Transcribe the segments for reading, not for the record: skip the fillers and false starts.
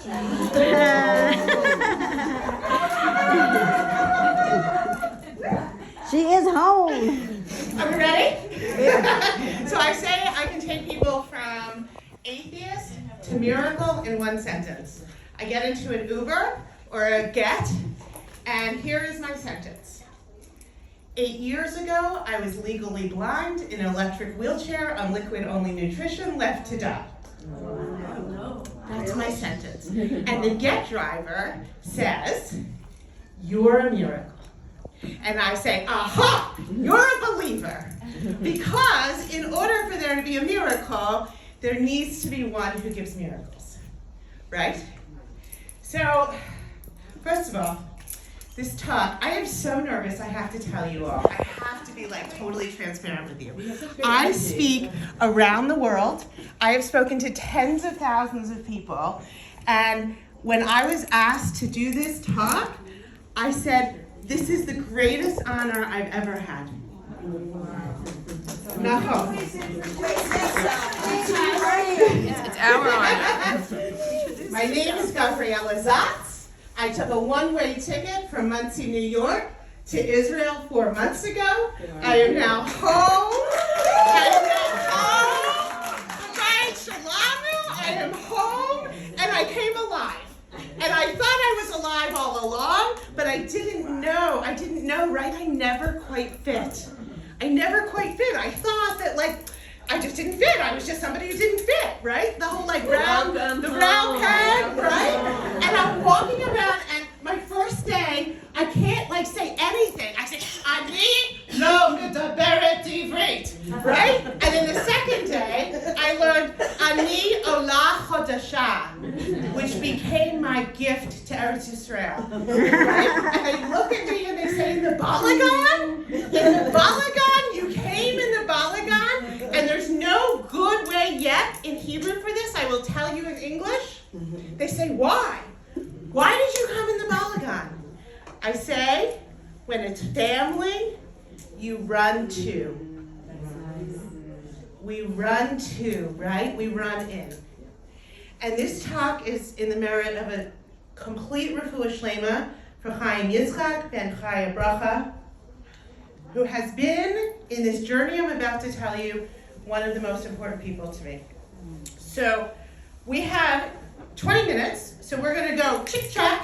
She is home. Are we ready? Yeah. So I say I can take people from atheist to miracle in one sentence. I get into an Uber or a Get, and here is my sentence. 8 years ago, I was legally blind in an electric wheelchair on liquid-only nutrition, left to die. That's my sentence. And the Get driver says, "You're a miracle." And I say, "Aha, you're a believer." Because in order for there to be a miracle, there needs to be one who gives miracles, right? So, first of all, this talk, I am so nervous, I have to tell you all. I have to be totally transparent with you. I speak around the world. I have spoken to tens of thousands of people. And when I was asked to do this talk, I said, this is the greatest honor I've ever had. No. It's our honor. My name is Gavriella Zahtz. I took a one-way ticket from Monsey, New York to Israel 4 months ago. I am now home. B'bayit Shalanu. I am home, and I came alive. And I thought I was alive all along, but I didn't know, right? I never quite fit. I thought that I just didn't fit. I was just somebody who didn't fit, right? The whole brown peg, right? And I'm walking around, and my first day, I can't say anything. I say, "Ani lo medaberet ivrit," right? And then the second day, I learned Ani ola chodasha, which became my gift to Eretz Yisrael, right? And they look at me and they say, "In the Balagan? You came in the Balagan?" And there's no good way yet in Hebrew for this. I will tell you in English. They say, "Why? Why did you come in the Balagan?" I say, when it's family, you run to. We run to, right? We run in. And this talk is in the merit of a complete refuah shlema for Chaim Yitzchak ben Chaya Bracha, who has been, in this journey I'm about to tell you, one of the most important people to me. So we have 20 minutes, so we're going to go chick-chack,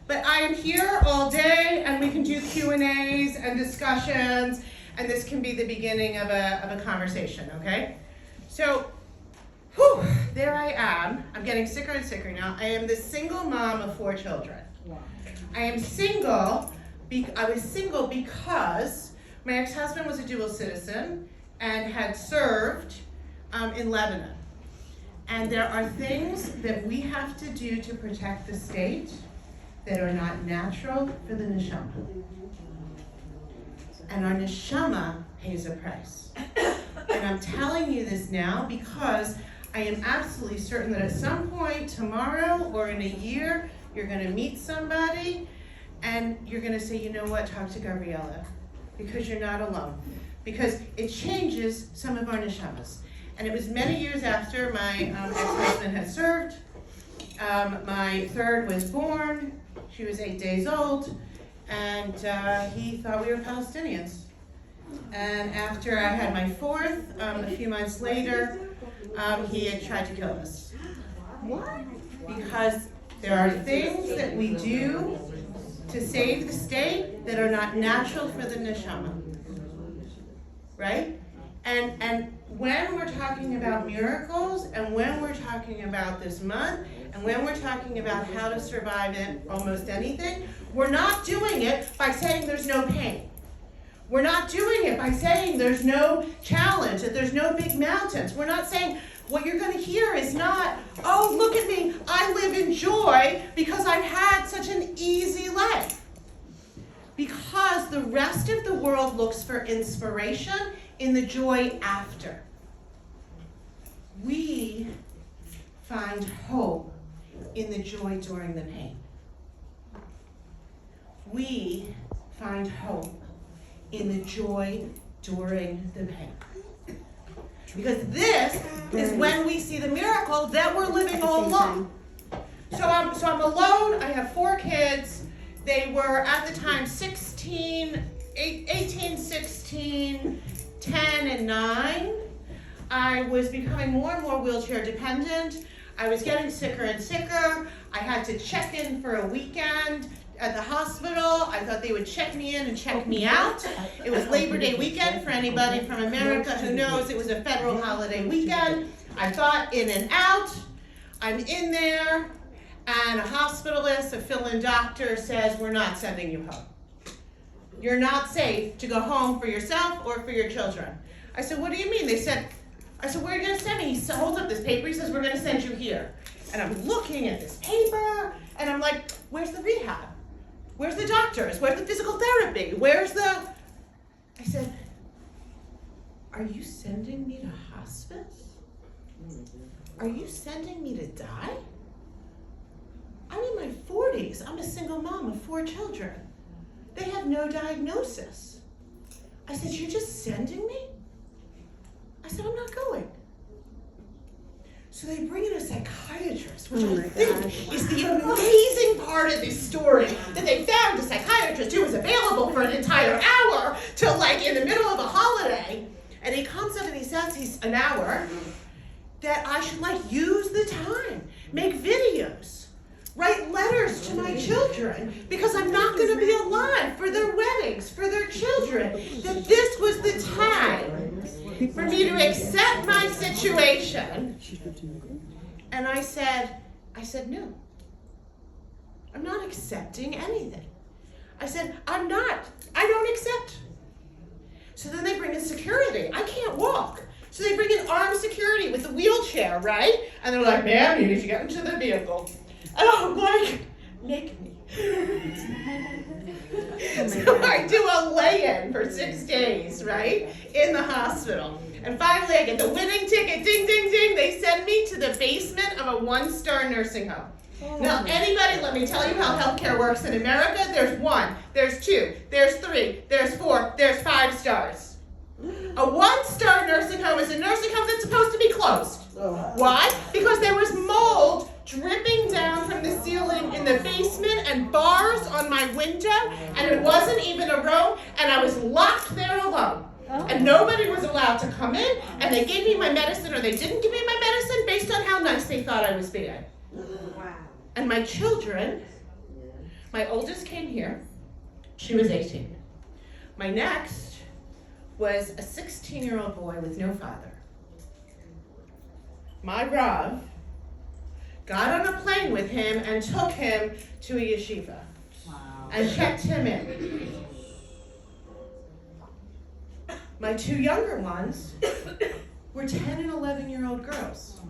but I am here all day, and we can do Q&As and discussions, and this can be the beginning of a conversation, okay? So, there I am. I'm getting sicker and sicker now. I am the single mom of 4 children. I am single. I was single because my ex-husband was a dual citizen and had served in Lebanon. And there are things that we have to do to protect the state that are not natural for the neshama. And our neshama pays a price. And I'm telling you this now because I am absolutely certain that at some point tomorrow or in a year, you're going to meet somebody and you're going to say, "You know what, talk to Gavriella," because you're not alone. Because it changes some of our neshamas. And it was many years after my ex-husband had served. My third was born. She was 8 days old. And he thought we were Palestinians. And after I had my fourth, a few months later, he had tried to kill us. What? Because there are things that we do to save the state that are not natural for the neshama. Right? And when we're talking about miracles, and when we're talking about this month, and when we're talking about how to survive in almost anything, we're not doing it by saying there's no pain. We're not doing it by saying there's no challenge, that there's no big mountains. We're not saying what you're going to hear is not, "Oh, look at me, I live in joy because I've had such an easy life." Because the rest of the world looks for inspiration in the joy after. We find hope in the joy during the pain. We find hope in the joy during the pain. Because this is when we see the miracle that we're living all along. So so I'm alone. I have 4 kids. They were at the time 18, 16, 10, and 9. I was becoming more and more wheelchair dependent. I was getting sicker and sicker. I had to check in for a weekend at the hospital. I thought they would check me in and check me out. It was Labor Day weekend for anybody from America who knows it was a federal holiday weekend. I thought in and out. I'm in there, and a hospitalist, a fill-in doctor says, we're not sending you home. You're not safe to go home for yourself or for your children. I said, what do you mean? I said, where are you going to send me? He holds up this paper. He says, we're going to send you here. And I'm looking at this paper, and I'm like, where's the rehab? Where's the doctors? Where's the physical therapy? I said, are you sending me to hospice? Are you sending me to die? I'm in my 40s. I'm a single mom of 4 children. They have no diagnosis. I said, you're just sending me? I said, I'm not going. So they bring in a psychiatrist, which I think is the amazing part of this story, that they found a psychiatrist who was available for an entire hour till like in the middle of a holiday. And he comes up and he says he's an hour, that I should like use the time, make videos, write letters to my children, because I'm not going to be alive for their weddings, for their children, that this was the time for me to accept my situation. And I said, no, I'm not accepting anything. I said, I don't accept. So then they bring in security. I can't walk. So they bring in armed security with the wheelchair, right? And they're like, ma'am, you need to get into the vehicle. And I'm like, make me. So I do a lay-in for 6 days, right, in the hospital. And finally I get the winning ticket, ding, ding, ding. They send me to the basement of a 1-star nursing home. Now, anybody, let me tell you how healthcare works in America. There's 1, there's 2, there's 3, there's 4, there's 5 stars. A 1-star nursing home is a nursing home that's supposed to be closed. Why? Because there was mold dripping down from the ceiling in the basement and bars on my window, and it wasn't even a room, and I was locked there alone. And nobody was allowed to come in, and they gave me my medicine, or they didn't give me my medicine based on how nice they thought I was being. Wow. And my children, my oldest came here, she was 18. My next was a 16-year-old boy with no father. My Rav got on a plane with him and took him to a yeshiva. Wow. And checked him in. My 2 younger ones were 10 and 11-year-old girls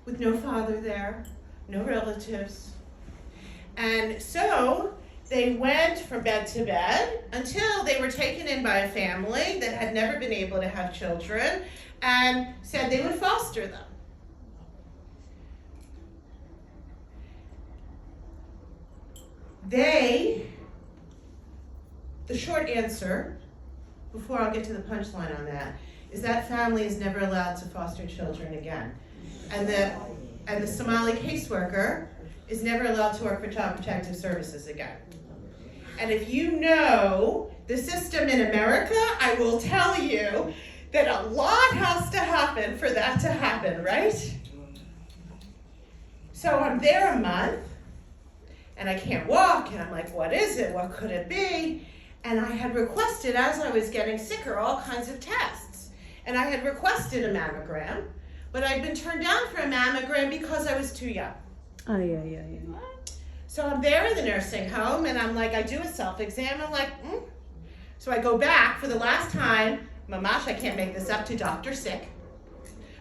with no father there, no relatives. And so they went from bed to bed until they were taken in by a family that had never been able to have children and said they would foster them. The short answer, before I'll get to the punchline on that, is that family is never allowed to foster children again. And the Somali caseworker is never allowed to work for Child Protective Services again. And if you know the system in America, I will tell you that a lot has to happen for that to happen, right? So I'm there a month, and I can't walk, and I'm like, what is it? What could it be? And I had requested, as I was getting sicker, all kinds of tests. And I had requested a mammogram, but I'd been turned down for a mammogram because I was too young. Oh, yeah. So I'm there in the nursing home, and I'm like, I do a self-exam, I'm like, So I go back for the last time, Mamash, I can't make this up, to Dr. Sick,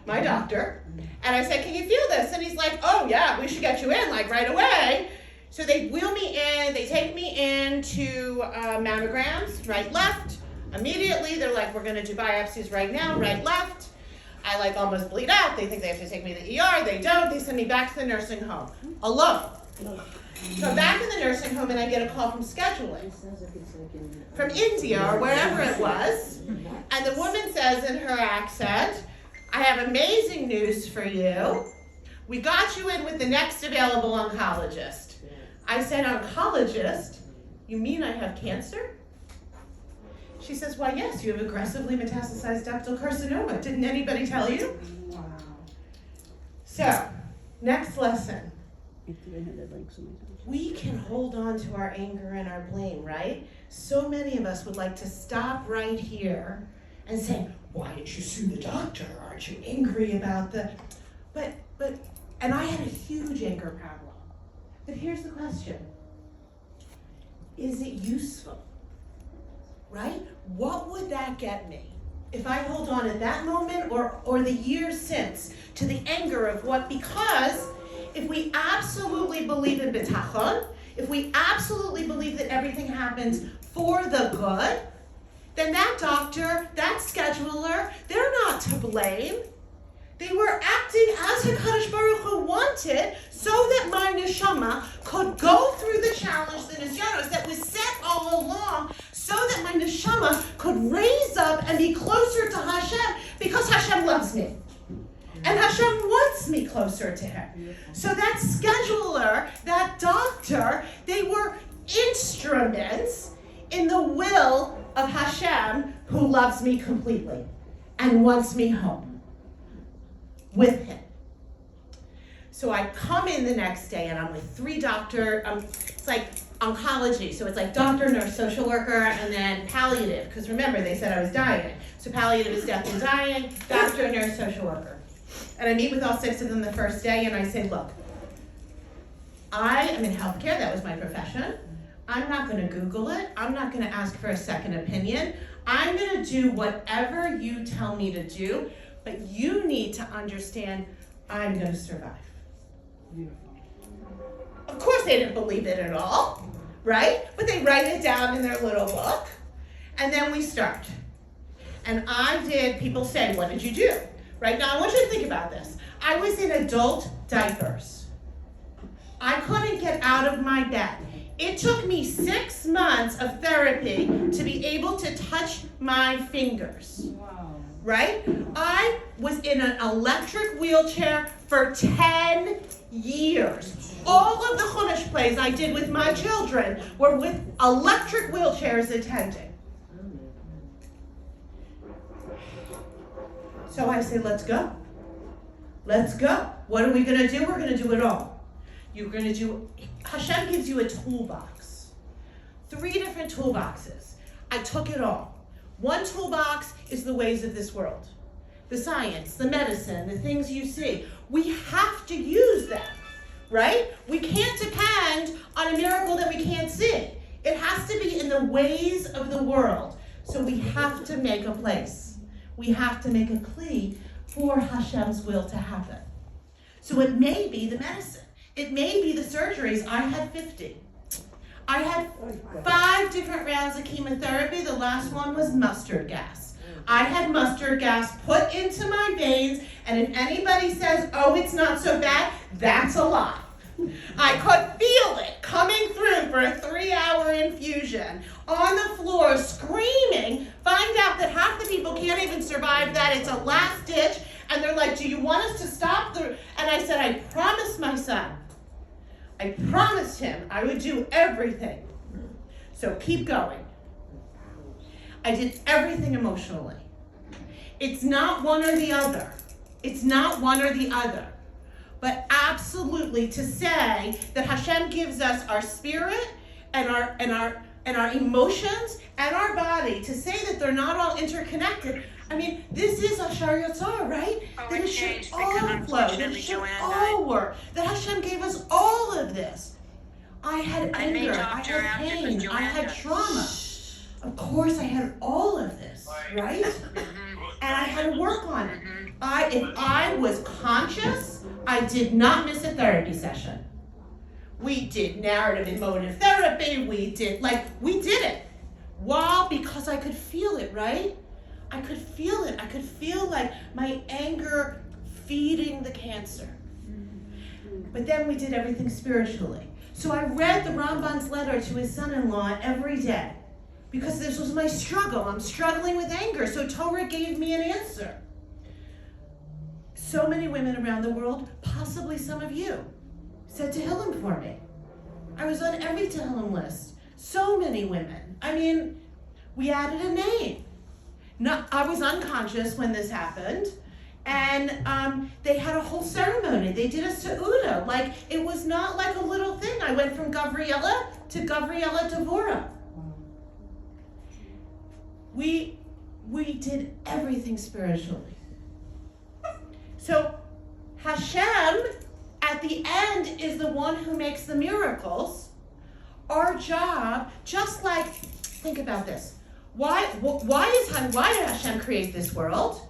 my doctor, and I said, can you feel this? And he's like, oh yeah, we should get you in, like right away. So they wheel me in, they take me into mammograms, right, left. Immediately, they're like, we're gonna do biopsies right now, right, left. I like almost bleed out. They think they have to take me to the ER, they don't. They send me back to the nursing home, alone. So I'm back in the nursing home and I get a call from scheduling, from India or wherever it was. And the woman says in her accent, I have amazing news for you. We got you in with the next available oncologist. I said, oncologist? You mean I have cancer? She says, why, yes, you have aggressively metastasized ductal carcinoma. Didn't anybody tell you? Wow. So, next lesson. We can hold on to our anger and our blame, right? So many of us would like to stop right here and say, why did you sue the doctor? Aren't you angry about the... But, and I had a huge anger problem. But here's the question. Is it useful? Right? What would that get me if I hold on at that moment or the years since to the anger of what? Because if we absolutely believe in bitachon, if we absolutely believe that everything happens for the good, then that doctor, that scheduler, they're not to blame. They were acting as HaKadosh Baruch Hu wanted so that my neshama could go through the challenge, the nisyanos that was set all along, so that my neshama could raise up and be closer to Hashem because Hashem loves me. And Hashem wants me closer to Him. So that scheduler, that doctor, they were instruments in the will of Hashem who loves me completely and wants me home with Him. So I come in the next day and I'm with 3 doctors. It's like oncology, so it's like doctor, nurse, social worker, and then palliative, because remember, they said I was dying. So palliative is death and dying, doctor, nurse, social worker. And I meet with all 6 of them the first day, and I say, look, I am in healthcare, that was my profession. I'm not going to Google it. I'm not going to ask for a second opinion. I'm going to do whatever you tell me to do, but you need to understand I'm going to survive. Of course they didn't believe it at all, right? But they write it down in their little book, and then we start. And people say, what did you do? Right now, I want you to think about this. I was in adult diapers. I couldn't get out of my bed. It took me 6 months of therapy to be able to touch my fingers. Wow. Right? I was in an electric wheelchair for 10 years. All of the Chumash plays I did with my children were with electric wheelchairs attending. So I say, let's go. Let's go. What are we going to do? We're going to do it all. Hashem gives you a toolbox. 3 different toolboxes. I took it all. One toolbox is the ways of this world. The science, the medicine, the things you see. We have to use them, right? We can't depend on a miracle that we can't see. It has to be in the ways of the world. So we have to make a place. We have to make a plea for Hashem's will to happen. So it may be the medicine. It may be the surgeries. I had 50. I had 5 different rounds of chemotherapy. The last one was mustard gas. I had mustard gas put into my veins, and if anybody says, oh, it's not so bad, that's a lie. I could feel it coming through for a 3-hour infusion, on the floor, screaming, find out that half the people can't even survive that, it's a last ditch, and they're like, do you want us to stop? And I said, I promised my son. I promised him I would do everything. So keep going. I did everything emotionally. It's not one or the other. It's not one or the other. But absolutely to say that Hashem gives us our spirit and our emotions and our body, to say that they're not all interconnected. I mean, this is Ashar Yotzar, right? That it should all flow, that it should all work, that Hashem gave us all of this. I had anger, I had pain, I had trauma. Of course, I had all of this, right? And I had to work on it. If I was conscious, I did not miss a therapy session. We did narrative emotive therapy, we did it. Why? Because I could feel it, right? I could feel it. I could feel like my anger feeding the cancer. But then we did everything spiritually. So I read the Ramban's letter to his son-in-law every day because this was my struggle. I'm struggling with anger. So Torah gave me an answer. so many women around the world, possibly some of you, said Tehillim for me. I was on every Tehillim list. So many women. I mean, we added a name. No, I was unconscious when this happened, and they had a whole ceremony. They did a seuda. Like, it was not like a little thing. I went from Gavriella to Gavriella Devora. We did everything spiritually. So Hashem, at the end, is the one who makes the miracles. Our job, just like, think about this. Why did Hashem create this world?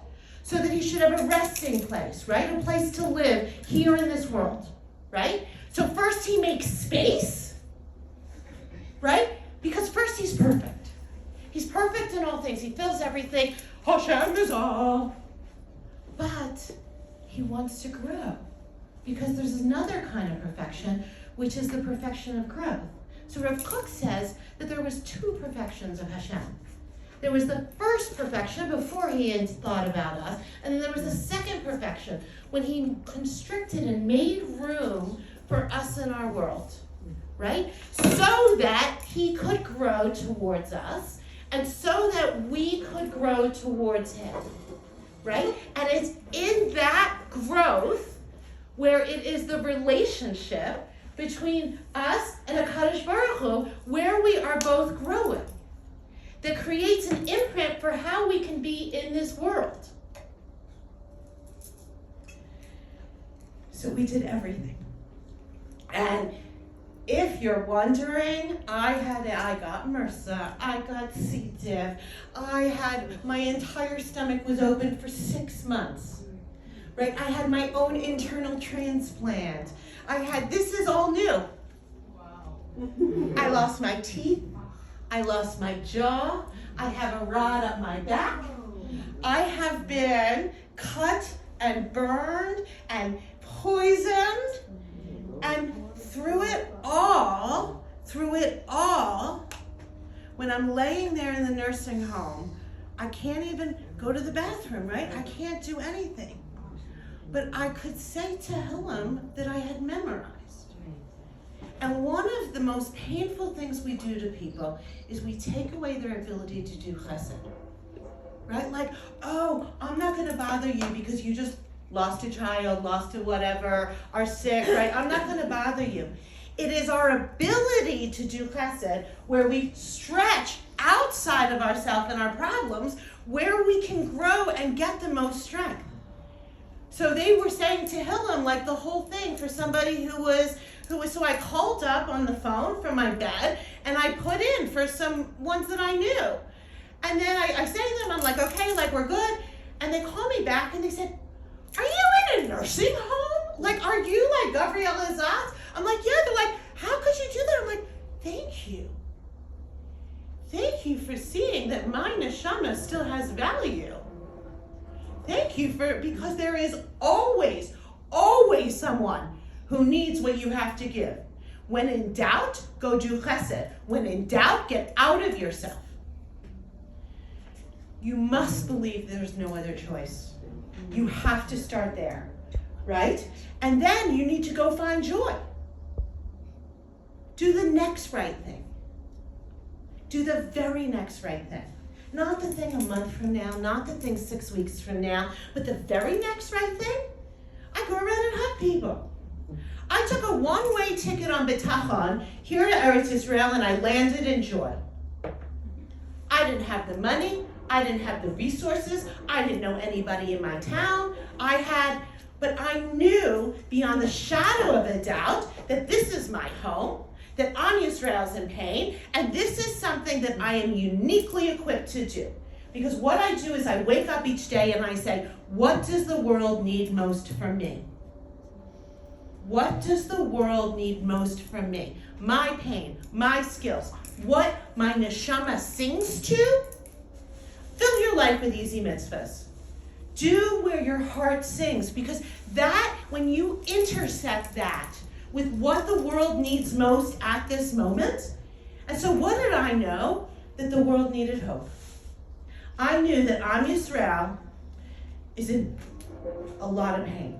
So that he should have a resting place, right? A place to live here in this world, right? So first he makes space, right? Because first he's perfect. He's perfect in all things. He fills everything. Hashem is all. But he wants to grow. Because there's another kind of perfection, which is the perfection of growth. So Rav Kook says that there was two perfections of Hashem. There was the first perfection before he had thought about us, and then there was the second perfection when he constricted and made room for us in our world, right? So that he could grow towards us, and so that we could grow towards him, right? And it's in that growth where it is the relationship between us and HaKadosh Baruch Hu, where we are both growing, that creates an imprint for how we can be in this world. So we did everything. And if you're wondering, I got MRSA, I got C. diff, my entire stomach was open for 6 months, right? I had my own internal transplant. This is all new. Wow. I lost my teeth. I lost my jaw. I have a rod up my back. I have been cut and burned and poisoned. And through it all, when I'm laying there in the nursing home, I can't even go to the bathroom, right? I can't do anything. But I could say Tehillim that I had memorized. And one of the most painful things we do to people is we take away their ability to do chesed. Right? Like, oh, I'm not going to bother you because you just lost a child, lost a whatever, are sick, right? I'm not going to bother you. It is our ability to do chesed where we stretch outside of ourselves and our problems where we can grow and get the most strength. So they were saying Tehillim, like the whole thing for somebody who was, so I called up on the phone from my bed and I put in for some ones that I knew. And then I say to them, I'm like, okay, like we're good. And they call me back and they said, are you in a nursing home? Like, are you like Gavriella Zahtz? I'm like, yeah. They're like, how could you do that? I'm like, thank you. Thank you for seeing that my neshama still has value. Thank you because there is always someone who needs what you have to give. When in doubt, go do chesed. When in doubt, get out of yourself. You must believe there's no other choice. You have to start there, right? And then you need to go find joy. Do the next right thing. Do the very next right thing. Not the thing a month from now, not the thing 6 weeks from now, but the very next right thing. I go around and hug people. I took a one-way ticket on Bitachon here to Eretz Israel and I landed in joy. I didn't have the money. I didn't have the resources. I didn't know anybody in my town. But I knew beyond the shadow of a doubt that this is my home, that Am Yisrael's in pain, and this is something that I am uniquely equipped to do. Because what I do is I wake up each day and I say, what does the world need most from me? What does the world need most from me? My pain, my skills, what my neshama sings to? Fill your life with easy mitzvahs. Do where your heart sings, because that, when you intersect that with what the world needs most at this moment, and so what did I know? That the world needed hope. I knew that Am Yisrael is in a lot of pain.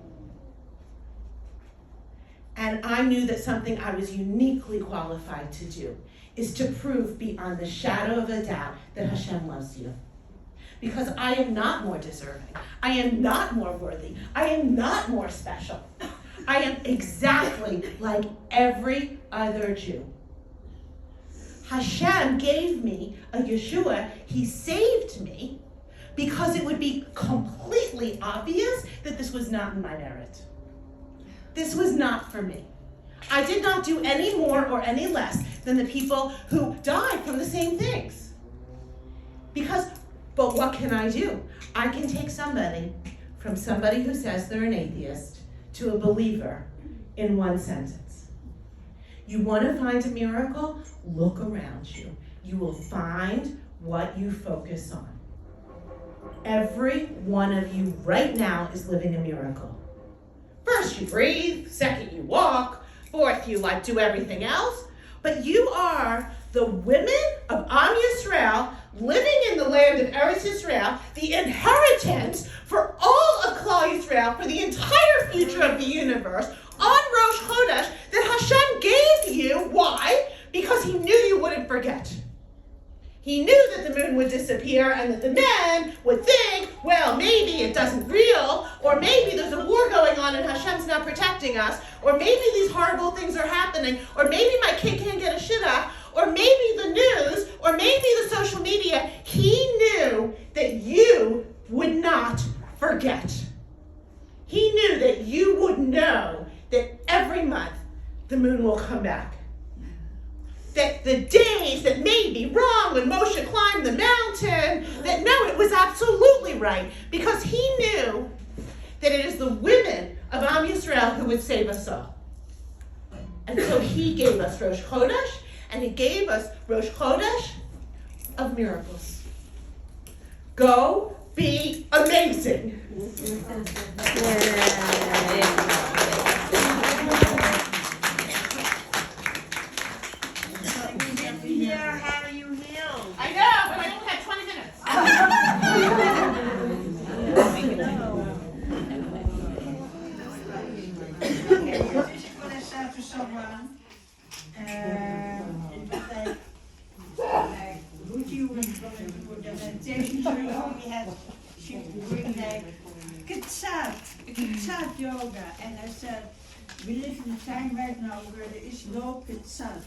And I knew that something I was uniquely qualified to do is to prove beyond the shadow of a doubt that Hashem loves you. Because I am not more deserving. I am not more worthy. I am not more special. I am exactly like every other Jew. Hashem gave me a Yeshua. He saved me because it would be completely obvious that this was not in my merit. This was not for me. I did not do any more or any less than the people who died from the same things. But what can I do? I can take somebody from somebody who says they're an atheist to a believer in one sentence. You want to find a miracle? Look around you. You will find what you focus on. Every one of you right now is living a miracle. First you breathe, second you walk, fourth you do everything else. But you are the women of Am Yisrael living in the land of Eretz Yisrael, the inheritance for all of Klal Yisrael, for the entire future of the universe, on Rosh Chodesh, that Hashem gave you. Why? Because he knew you wouldn't forget. He knew that the moon would disappear and that the men would think, well, maybe it doesn't real, or maybe there's a war going on and Hashem's not protecting us, or maybe these horrible things are happening, or maybe my kid can't get a shidduch, or maybe the news, or maybe the social media. He knew that you would not forget. He knew that you would know that every month the moon will come back. That the days that may be wrong when Moshe climbed the mountain, that no, it was absolutely right, because he knew that it is the women of Am Yisrael who would save us all. And so he gave us Rosh Chodesh, and he gave us Rosh Chodesh of miracles. Go be amazing. How you healed? I know, but I only had 20 minutes. This is what I said to someone. Would you want to do the meditation? She only had, she would bring Kitsat yoga. And I said, we live in a time right now where there is no Kitsat.